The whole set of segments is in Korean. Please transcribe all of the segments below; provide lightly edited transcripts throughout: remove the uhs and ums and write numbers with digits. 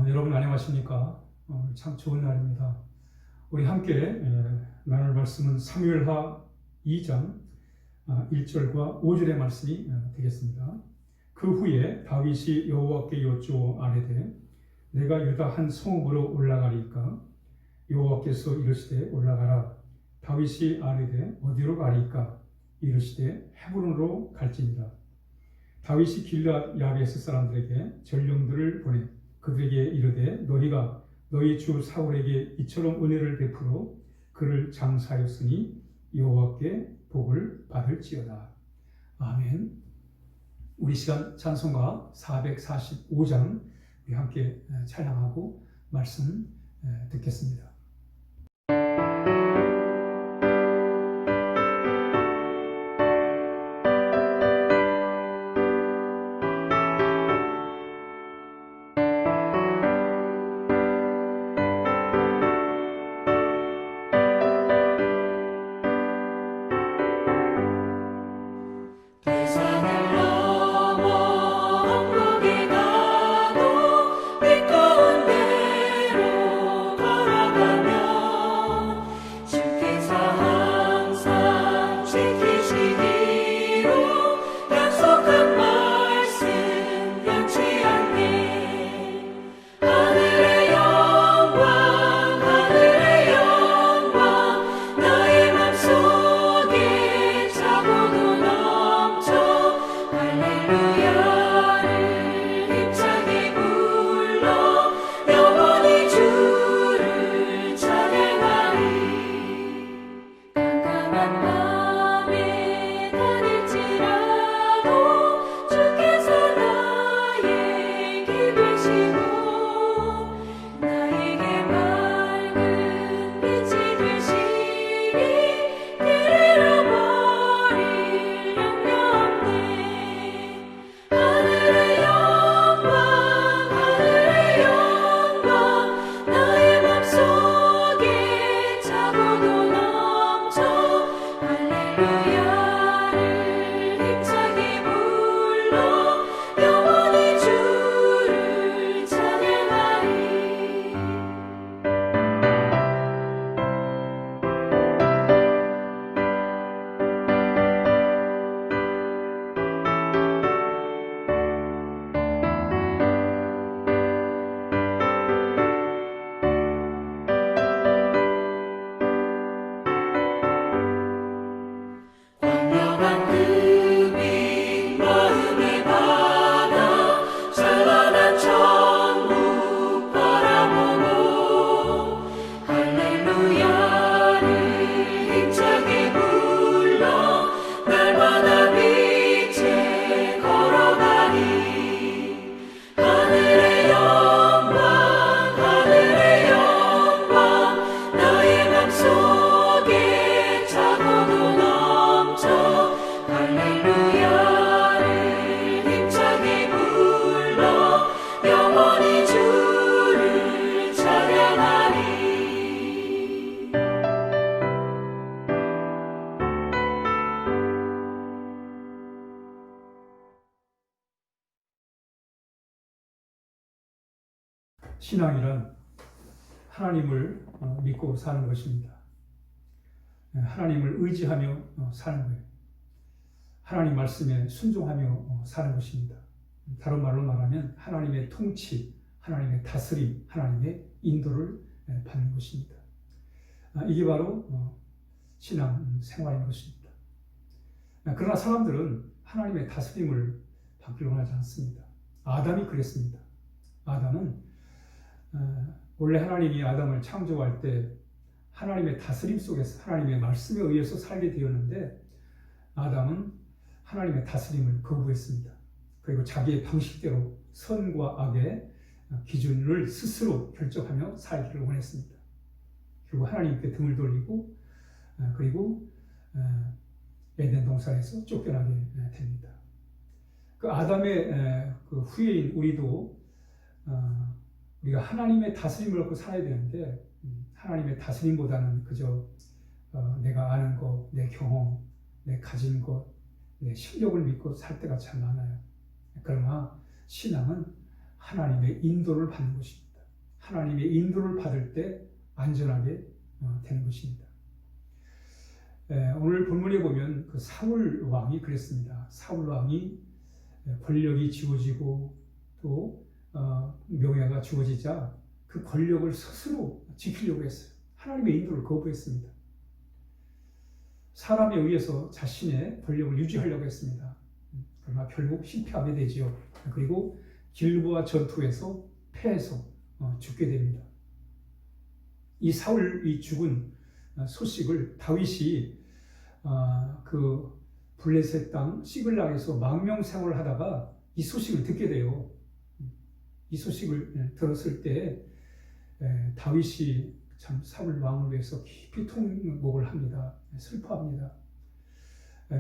여러분 안녕하십니까? 참 좋은 날입니다. 우리 함께 나눌 말씀은 사무엘하 2장 1절과 5절의 말씀이 되겠습니다. 그 후에 다윗이 여호와께 여쭈어 아뢰되 내가 유다 한 성읍으로 올라가리이까? 여호와께서 이르시되 올라가라. 다윗이 아뢰되 어디로 가리이까? 이르시되 헤브론으로 갈지니라. 다윗이 길앗 야베스 사람들에게 전령들을 보내 그들에게 이르되 너희가 너희 주 사울에게 이처럼 은혜를 베풀어 그를 장사하였으니 여호와께 복을 받을지어다. 아멘. 우리 시간 찬송가 445장 우리 함께 찬양하고 말씀 듣겠습니다. 신앙이란 하나님을 믿고 사는 것입니다. 하나님을 의지하며 사는 거예요. 하나님 말씀에 순종하며 사는 것입니다. 다른 말로 말하면 하나님의 통치, 하나님의 다스림, 하나님의 인도를 받는 것입니다. 이게 바로 신앙 생활인 것입니다. 그러나 사람들은 하나님의 다스림을 받기를 원하지 않습니다. 아담이 그랬습니다. 아담은 원래 하나님이 아담을 창조할 때 하나님의 다스림 속에서 하나님의 말씀에 의해서 살게 되었는데 아담은 하나님의 다스림을 거부했습니다. 그리고 자기의 방식대로 선과 악의 기준을 스스로 결정하며 살기를 원했습니다. 그리고 하나님께 등을 돌리고 그리고 에덴 동산에서 쫓겨나게 됩니다. 그 아담의 그 후예인 우리도 우리가 하나님의 다스림을 갖고 살아야 되는데 하나님의 다스림보다는 그저 내가 아는 것, 내 경험, 내 가진 것, 내 실력을 믿고 살 때가 참 많아요. 그러나 신앙은 하나님의 인도를 받는 것입니다. 하나님의 인도를 받을 때 안전하게 되는 것입니다. 오늘 본문에 보면 그 사울 왕이 그랬습니다. 사울 왕이 권력이 지워지고 또 명예가 주어지자 그 권력을 스스로 지키려고 했어요. 하나님의 인도를 거부했습니다. 사람에 의해서 자신의 권력을 유지하려고 했습니다. 그러나 결국 실패하게 되지요. 그리고 길보아 전투에서 패해서 죽게 됩니다. 이 사울이 죽은 소식을 다윗이 그 블레셋 땅 시글락에서 망명 생활을 하다가 이 소식을 듣게 돼요. 이 소식을 들었을 때 다윗이 참 사울 왕을 위해서 깊이 통곡을 합니다. 슬퍼합니다.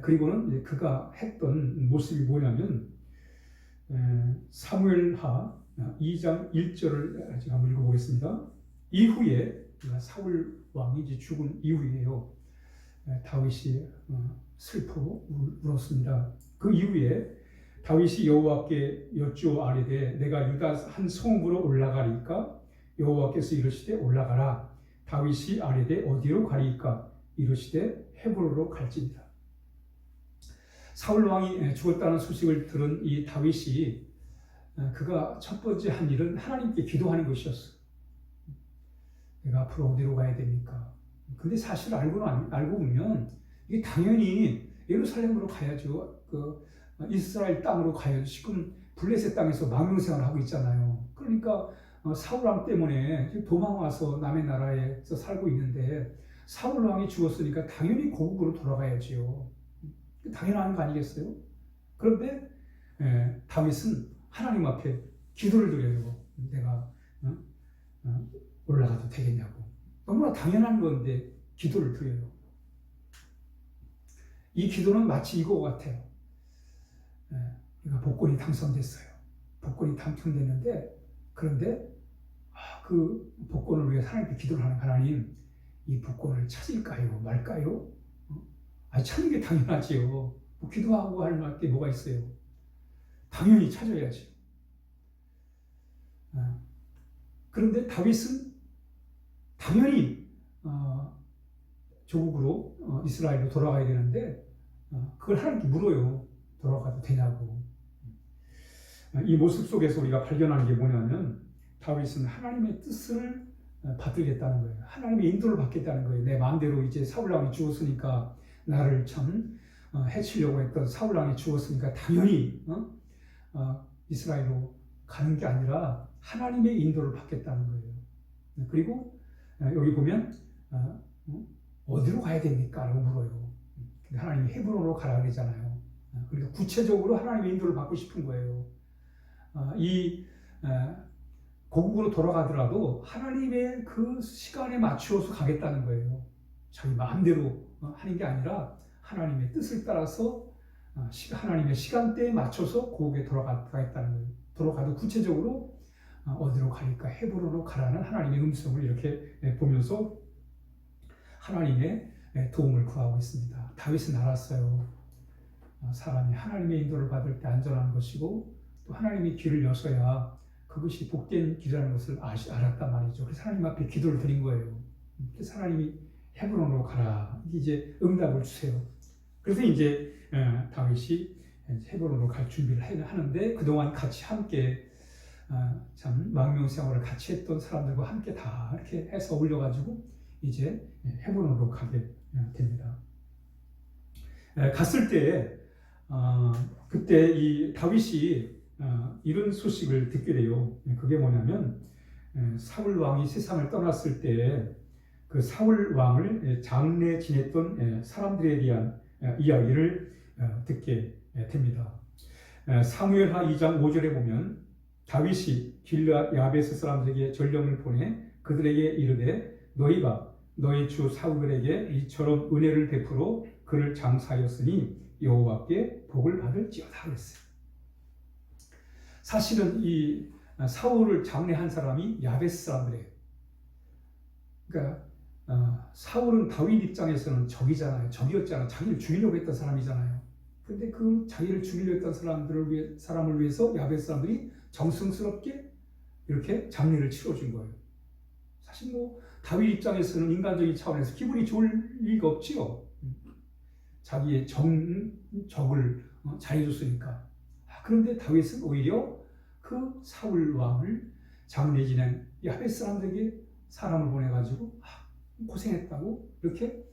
그리고는 그가 했던 모습이 뭐냐면 사무엘하 2장 1절을 제가 한번 읽어보겠습니다. 이후에 사울 왕이 이제 죽은 이후에요. 다윗이 슬퍼 울었습니다. 그 이후에 다윗이 여호와께 여쭈어 아뢰되 내가 유다 한 성읍으로 올라가리까 여호와께서 이르시되 올라가라. 다윗이 아뢰되 어디로 가리까 이르시되 헤브론으로 갈지니라. 사울 왕이 죽었다는 소식을 들은 이 다윗이 그가 첫 번째 한 일은 하나님께 기도하는 것이었어요. 내가 앞으로 어디로 가야 됩니까? 근데 사실 알고 보면 이게 당연히 예루살렘으로 가야죠. 그 이스라엘 땅으로 가야죠. 지금 블레셋 땅에서 망명생활을 하고 있잖아요. 그러니까 사울 왕 때문에 도망와서 남의 나라에서 살고 있는데 사울 왕이 죽었으니까 당연히 고국으로 돌아가야지요. 당연한 거 아니겠어요? 그런데 다윗은 하나님 앞에 기도를 드려요. 내가 올라가도 되겠냐고. 너무나 당연한 건데 기도를 드려요. 이 기도는 마치 이거 같아요. 복권이 당선됐어요. 복권이 당첨됐는데 그런데 그 복권을 위해 하나님께 기도를 하는 하나님, 이 복권을 찾을까요? 말까요? 찾는 게 당연하지요. 뭐 기도하고 할 게 뭐가 있어요? 당연히 찾아야지. 그런데 다윗은 당연히 조국으로 이스라엘로 돌아가야 되는데 그걸 하나님께 물어요. 돌아가도 되냐고. 이 모습 속에서 우리가 발견하는 게 뭐냐면 다윗은 하나님의 뜻을 받들겠다는 거예요. 하나님의 인도를 받겠다는 거예요. 내 마음대로 이제 사울왕이 죽었으니까 나를 참 해치려고 했던 사울왕이 죽었으니까 당연히 이스라엘로 가는 게 아니라 하나님의 인도를 받겠다는 거예요. 그리고 여기 보면 어디로 가야 됩니까? 라고 물어요. 근데 하나님이 헤브론으로 가라 그러잖아요. 그러니까 구체적으로 하나님의 인도를 받고 싶은 거예요. 이 고국으로 돌아가더라도 하나님의 그 시간에 맞추어서 가겠다는 거예요. 자기 마음대로 하는 게 아니라 하나님의 뜻을 따라서 하나님의 시간대에 맞춰서 고국에 돌아가겠다는 거예요. 돌아가도 구체적으로 어디로 가니까 헤브론으로 가라는 하나님의 음성을 이렇게 보면서 하나님의 도움을 구하고 있습니다. 다윗은 알았어요. 사람이 하나님의 인도를 받을 때 안전한 것이고 또 하나님이 길을 여셔야 그것이 복된 길이라는 것을 알았단 말이죠. 그래서 하나님 앞에 기도를 드린 거예요. 그래서 하나님이 헤브론으로 가라. 이제 응답을 주세요. 그래서 이제 다윗이 헤브론으로 갈 준비를 하는데 그동안 같이 함께 참 망명생활을 같이 했던 사람들과 함께 다 이렇게 해서 올려가지고 이제 헤브론으로 가게 됩니다. 갔을 때 그때 이 다윗이 이런 소식을 듣게 돼요. 그게 뭐냐면 사울 왕이 세상을 떠났을 때 그 사울 왕을 장례 지냈던 사람들에 대한 이야기를 듣게 됩니다. 사무엘하 2장 5절에 보면 다윗이 길르앗 야베스 사람들에게 전령을 보내 그들에게 이르되 너희가 너희 주 사울에게 이처럼 은혜를 베풀어 그를 장사하였으니 여호와께 복을 받을지어다 그랬어요. 사실은 이 사울을 장례한 사람이 야베스 사람들이에요. 그러니까 사울은 다윗 입장에서는 적이었잖아요. 자기를 죽이려고 했던 사람이잖아요. 근데 그 자기를 죽이려고 했던 사람을 위해서 야베스 사람들이 정성스럽게 이렇게 장례를 치러준 거예요. 사실 뭐 다윗 입장에서는 인간적인 차원에서 기분이 좋을 리가 없지요. 자기의 적을 잘해줬으니까. 그런데 다윗은 오히려 그 사울 왕을 장례 지낸 야벳 사람들에게 사람을 보내가지고 고생했다고 이렇게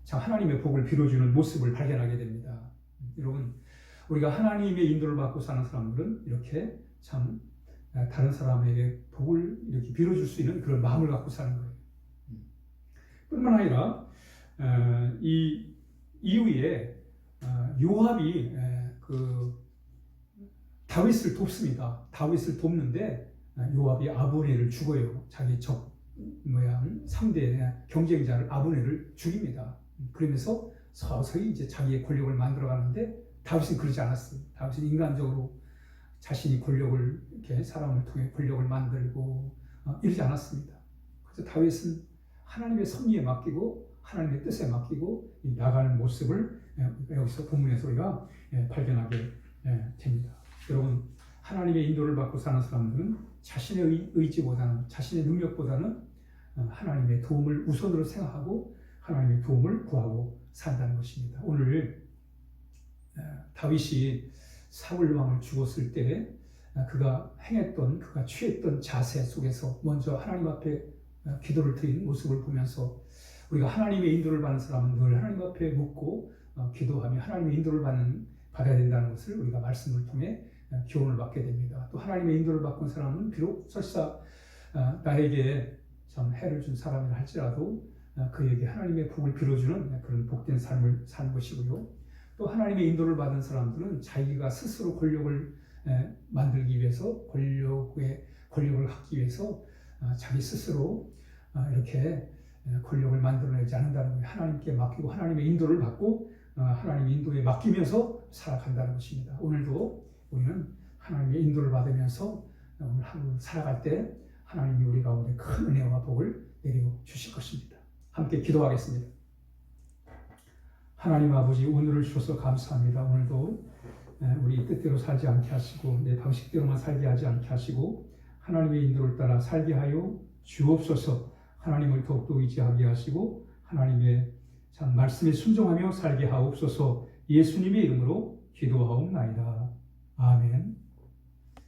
참 하나님의 복을 빌어주는 모습을 발견하게 됩니다. 여러분, 우리가 하나님의 인도를 받고 사는 사람들은 이렇게 참 다른 사람에게 복을 이렇게 빌어줄 수 있는 그런 마음을 갖고 사는 거예요. 뿐만 아니라 이 이후에 요압이 그 다윗을 돕습니다. 다윗을 돕는데 요압이 아브넬을 죽어요. 자기 상대 경쟁자를 아브넬을 죽입니다. 그러면서 서서히 이제 자기의 권력을 만들어가는데 다윗은 그러지 않았어요. 다윗은 인간적으로 자신이 권력을 이렇게 사람을 통해 권력을 만들고 이러지 않았습니다. 그래서 다윗은 하나님의 섭리에 맡기고 하나님의 뜻에 맡기고 나가는 모습을 여기서 본문에서 우리가 발견하게 됩니다. 여러분, 하나님의 인도를 받고 사는 사람들은 자신의 의지보다는 자신의 능력보다는 하나님의 도움을 우선으로 생각하고 하나님의 도움을 구하고 산다는 것입니다. 오늘 다윗이 사울 왕을 죽었을 때 그가 취했던 자세 속에서 먼저 하나님 앞에 기도를 드린 모습을 보면서 우리가 하나님의 인도를 받는 사람은 늘 하나님 앞에 묻고 기도하며 하나님의 인도를 받아야 된다는 것을 우리가 말씀을 통해 교훈을 받게 됩니다. 또 하나님의 인도를 받은 사람은 비록 설사 나에게 참 해를 준 사람이라 할지라도 그에게 하나님의 복을 빌어주는 그런 복된 삶을 사는 것이고요. 또 하나님의 인도를 받은 사람들은 자기가 스스로 권력을 만들기 위해서 권력을 갖기 위해서 자기 스스로 이렇게 권력을 만들어내지 않는다는 거예요. 하나님께 맡기고 하나님의 인도를 받고 하나님의 인도에 맡기면서 살아간다는 것입니다. 오늘도 우리는 하나님의 인도를 받으면서 오늘 하루 살아갈 때 하나님이 우리 가운데 큰 은혜와 복을 내려 주실 것입니다. 함께 기도하겠습니다. 하나님 아버지, 오늘을 주셔서 감사합니다. 오늘도 우리 뜻대로 살지 않게 하시고 내 방식대로만 살게 하지 않게 하시고 하나님의 인도를 따라 살게 하여 주옵소서. 하나님을 더욱더 의지하게 하시고 하나님의 참 말씀에 순종하며 살게 하옵소서. 예수님의 이름으로 기도하옵나이다. 아멘.